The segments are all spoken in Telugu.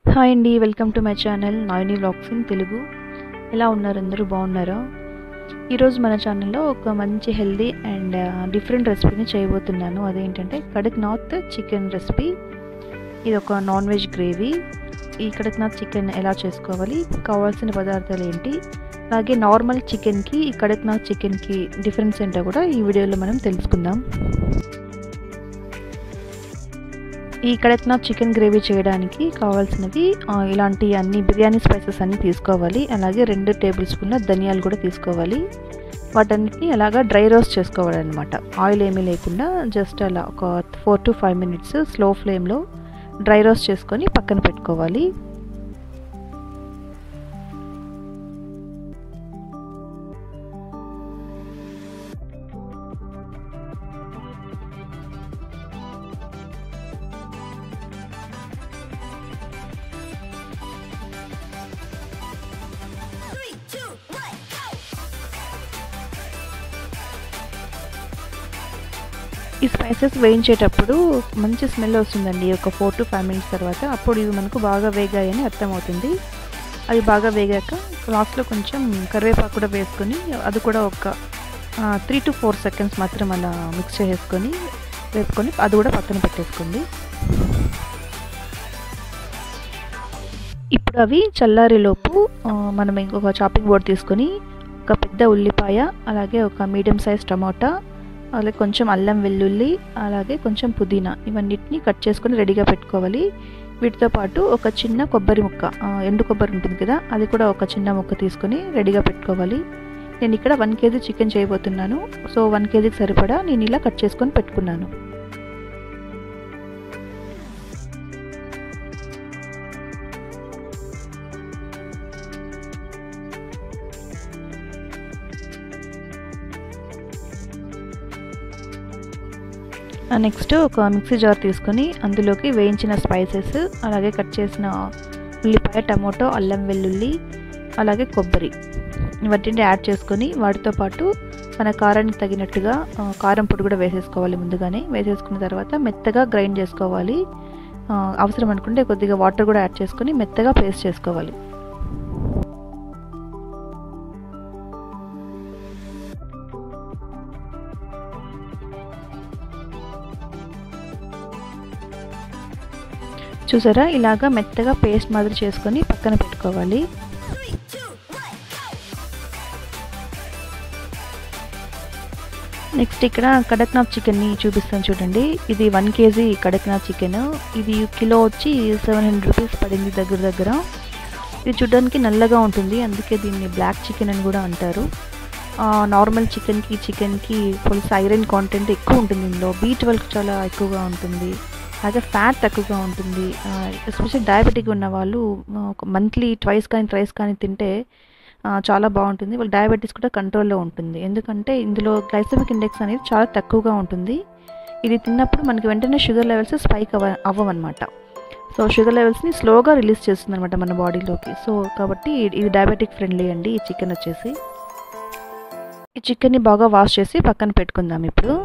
హాయ్ అండి, welcome to my channel Naini vlogs in Telugu. ఎలా ఉన్నారు? అందరూ బాగున్నారా? ఈరోజు మన ఛానల్లో ఒక మంచి హెల్దీ అండ్ డిఫరెంట్ రెసిపీని చేయబోతున్నాను. అదేంటంటే కడక్నాథ్ చికెన్ రెసిపీ. ఇది ఒక నాన్ వెజ్ గ్రేవీ. ఈ కడక్నాథ్ చికెన్ ఎలా చేసుకోవాలి, కావాల్సిన పదార్థాలు ఏంటి, అలాగే నార్మల్ చికెన్కి ఈ కడక్నాథ్ చికెన్కి డిఫరెన్స్ ఏంటో కూడా ఈ వీడియోలో మనం తెలుసుకుందాం. ఈ కడక్నాథ్ చికెన్ గ్రేవీ చేయడానికి కావాల్సినవి ఇలాంటి అన్ని బిర్యానీ స్పైసెస్ అన్నీ తీసుకోవాలి. అలాగే 2 టేబుల్ స్పూన్ల ధనియాలు కూడా తీసుకోవాలి. వాటన్నిటిని అలాగా డ్రై రోస్ట్ చేసుకోవాలన్నమాట. ఆయిల్ ఏమీ లేకుండా జస్ట్ అలా ఒక 4 to 5 minutes స్లో ఫ్లేమ్లో డ్రై రోస్ట్ చేసుకొని పక్కన పెట్టుకోవాలి. ఈ స్పైసెస్ వేయించేటప్పుడు మంచి స్మెల్ వస్తుందండి. ఒక 4 to 5 minutes తర్వాత అప్పుడు ఇవి మనకు బాగా వేగాయని అర్థమవుతుంది. అవి బాగా వేగాక లాస్ట్లో కొంచెం కరివేపాకు కూడా వేసుకొని అది కూడా ఒక 3 to 4 seconds మాత్రం అలా మిక్స్ చేసుకొని వేపుకొని అది కూడా పక్కన పెట్టేసుకోండి. ఇప్పుడు అవి చల్లారేలోపు మనం ఇంకొక చాపింగ్ బోర్డ్ తీసుకొని ఒక పెద్ద ఉల్లిపాయ, అలాగే ఒక మీడియం సైజ్ టమాటా, అలాగే కొంచెం అల్లం వెల్లుల్లి, అలాగే కొంచెం పుదీనా ఇవన్నిటిని కట్ చేసుకొని రెడీగా పెట్టుకోవాలి. వీటితో పాటు ఒక చిన్న కొబ్బరి ముక్క, ఎండు కొబ్బరి ఉంటుంది కదా, అది కూడా ఒక చిన్న ముక్క తీసుకొని రెడీగా పెట్టుకోవాలి. నేను ఇక్కడ 1 kg చికెన్ చేయబోతున్నాను. సో 1 kgకి సరిపడా నేను ఇలా కట్ చేసుకొని పెట్టుకున్నాను. నెక్స్ట్ ఒక మిక్సీ జార్ తీసుకొని అందులోకి వేయించిన స్పైసెస్, అలాగే కట్ చేసిన ఉల్లిపాయ, టమాటో, అల్లం వెల్లుల్లి, అలాగే కొబ్బరి ఇవన్నీ యాడ్ చేసుకొని వాటితో పాటు మన కారానికి తగినట్టుగా కారం పొడి కూడా వేసేసుకోవాలి. ముందుగానే వేసేసుకున్న తర్వాత మెత్తగా గ్రైండ్ చేసుకోవాలి. అవసరం అనుకుంటే కొద్దిగా వాటర్ కూడా యాడ్ చేసుకొని మెత్తగా పేస్ట్ చేసుకోవాలి. చూసారా, ఇలాగా మెత్తగా పేస్ట్ మాదిరి చేసుకొని పక్కన పెట్టుకోవాలి. నెక్స్ట్ ఇక్కడ కడక్నాథ్ చికెన్ని చూపిస్తాను చూడండి. ఇది 1 kg కడక్నాథ్ చికెన్. ఇది కిలో వచ్చి 700 rupees పడింది దగ్గర. ఇది చూడడానికి నల్లగా ఉంటుంది, అందుకే దీన్ని బ్లాక్ చికెన్ అని కూడా అంటారు. నార్మల్ చికెన్కి పోలీస్ ఐరన్ కాంటెంట్ ఎక్కువ ఉంటుంది. ఇందులో B12 చాలా ఎక్కువగా ఉంటుంది, అలాగే ఫ్యాట్ తక్కువగా ఉంటుంది. ఎస్పెషల్లీ డయాబెటిక్ ఉన్న వాళ్ళు మంత్లీ ట్వైస్ కానీ థ్రైస్ కానీ తింటే చాలా బాగుంటుంది. వాళ్ళ డయాబెటీస్ కూడా కంట్రోల్లో ఉంటుంది. ఎందుకంటే ఇందులో గ్లైసెమిక్ ఇండెక్స్ అనేది చాలా తక్కువగా ఉంటుంది. ఇది తిన్నప్పుడు మనకి వెంటనే షుగర్ లెవెల్స్ స్పైక్ అవ్వమన్నమాట. సో షుగర్ లెవెల్స్ని స్లోగా రిలీజ్ చేస్తుంది అనమాట మన బాడీలోకి. సో కాబట్టి ఇది డయాబెటిక్ ఫ్రెండ్లీ అండి ఈ చికెన్ వచ్చేసి. ఈ చికెన్ని బాగా వాష్ చేసి పక్కన పెట్టుకుందాం. ఇప్పుడు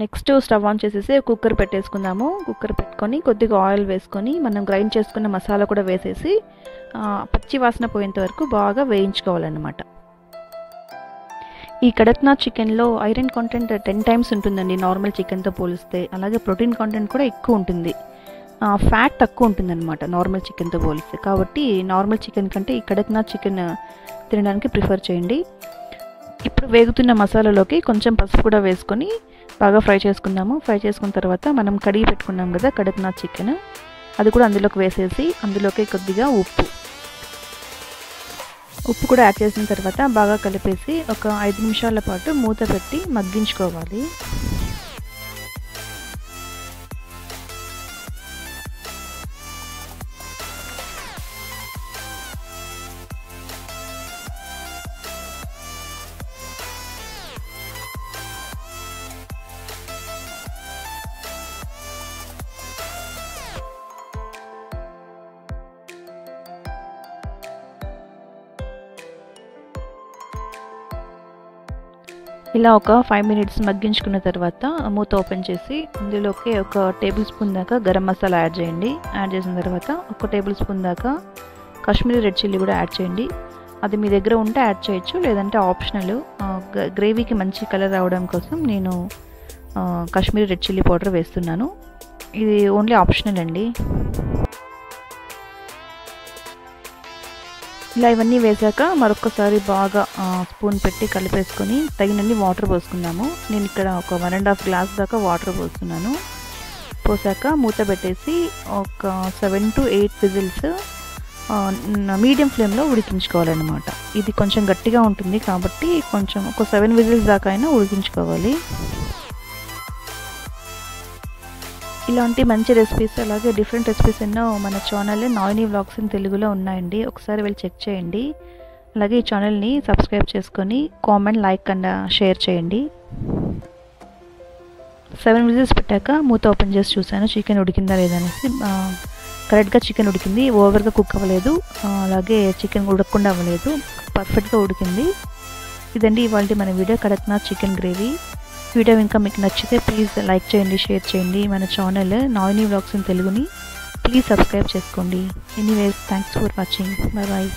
నెక్స్ట్ స్టవ్ ఆన్ చేసేసి కుక్కర్ పెట్టేసుకుందాము. కుక్కర్ పెట్టుకొని కొద్దిగా ఆయిల్ వేసుకొని మనం గ్రైండ్ చేసుకున్న మసాలా కూడా వేసేసి పచ్చి వాసన పోయేంత వరకు బాగా వేయించుకోవాలన్నమాట. ఈ కడక్నాథ్ చికెన్లో ఐరన్ కాంటెంట్ 10 times ఉంటుందండి నార్మల్ చికెన్తో పోలిస్తే. అలాగే ప్రోటీన్ కాంటెంట్ కూడా ఎక్కువ ఉంటుంది. ఫ్యాట్ తక్కువ ఉంటుందన్నమాట నార్మల్ చికెన్తో పోలిస్తే. కాబట్టి నార్మల్ చికెన్ కంటే ఈ కడక్నాథ్ చికెన్ తినడానికి ప్రిఫర్ చేయండి. ఇప్పుడు వేగుతున్న మసాలాలోకి కొంచెం పసుపు కూడా వేసుకొని బాగా ఫ్రై చేసుకుందాము. ఫ్రై చేసుకున్న తర్వాత మనం కడిగి పెట్టుకున్నాం కదా కడక్నాథ్ చికెన్, అది కూడా అందులోకి వేసేసి అందులోకి కొద్దిగా ఉప్పు కూడా యాడ్ చేసిన తర్వాత బాగా కలిపేసి ఒక 5 నిమిషాల పాటు మూత పెట్టి మగ్గించుకోవాలి. ఇలా ఒక 5 మినిట్స్ మగ్గించుకున్న తర్వాత మూత ఓపెన్ చేసి ఇందులోకి ఒక టేబుల్ స్పూన్ దాకా గరం మసాలా యాడ్ చేయండి. యాడ్ చేసిన తర్వాత ఒక టేబుల్ స్పూన్ దాకా కాశ్మీరీ రెడ్ చిల్లీ కూడా యాడ్ చేయండి. అది మీ దగ్గర ఉంటే యాడ్ చేయొచ్చు, లేదంటే ఆప్షనల్. గ్రేవీకి మంచి కలర్ రావడం కోసం నేను కాశ్మీరీ రెడ్ చిల్లీ పౌడర్ వేస్తున్నాను. ఇది ఓన్లీ ఆప్షనల్ అండి. ఇలా ఇవన్నీ వేసాక మరొకసారి బాగా స్పూన్ పెట్టి కలిపేసుకొని తగినన్ని వాటర్ పోసుకుందాము. నేను ఇక్కడ ఒక 1.5 గ్లాస్ దాకా వాటర్ పోస్తున్నాను. పోసాక మూత పెట్టేసి ఒక 7 to 8 విజిల్స్ మీడియం ఫ్లేమ్లో ఉడికించుకోవాలన్నమాట. ఇది కొంచెం గట్టిగా ఉంటుంది కాబట్టి కొంచెం ఒక 7 విజిల్స్ దాకా అయినా ఉడికించుకోవాలి. ఇలాంటి మంచి రెసిపీస్ అలాగే డిఫరెంట్ రెసిపీస్ ఎన్నో మన ఛానల్లో నాయిని వ్లాగ్స్ ఇన్ తెలుగులో ఉన్నాయండి. ఒకసారి వెళ్ళి చెక్ చేయండి. అలాగే ఈ ఛానల్ని సబ్స్క్రైబ్ చేసుకొని కామెంట్, లైక్ అండ్ షేర్ చేయండి. 7 విజిల్స్ పెట్టాక మూత ఓపెన్ చేసి చూసాను చికెన్ ఉడికిందా లేదా అనేసి. కరెక్ట్గా చికెన్ ఉడికింది, ఓవర్గా కుక్ అవ్వలేదు, అలాగే చికెన్ ఉడకకుండా అవ్వలేదు, పర్ఫెక్ట్గా ఉడికింది. ఇదండి ఇవాళ మన video Kadaknath chicken gravy. Video ఇంకా మీకు నచ్చితే ప్లీజ్ లైక్ చేయండి, షేర్ చేయండి. మన ఛానల్ నాయిని వ్లాగ్స్ ఇన్ తెలుగుని ప్లీజ్ సబ్స్క్రైబ్ చేసుకోండి. Anyways thanks for watching. Bye bye.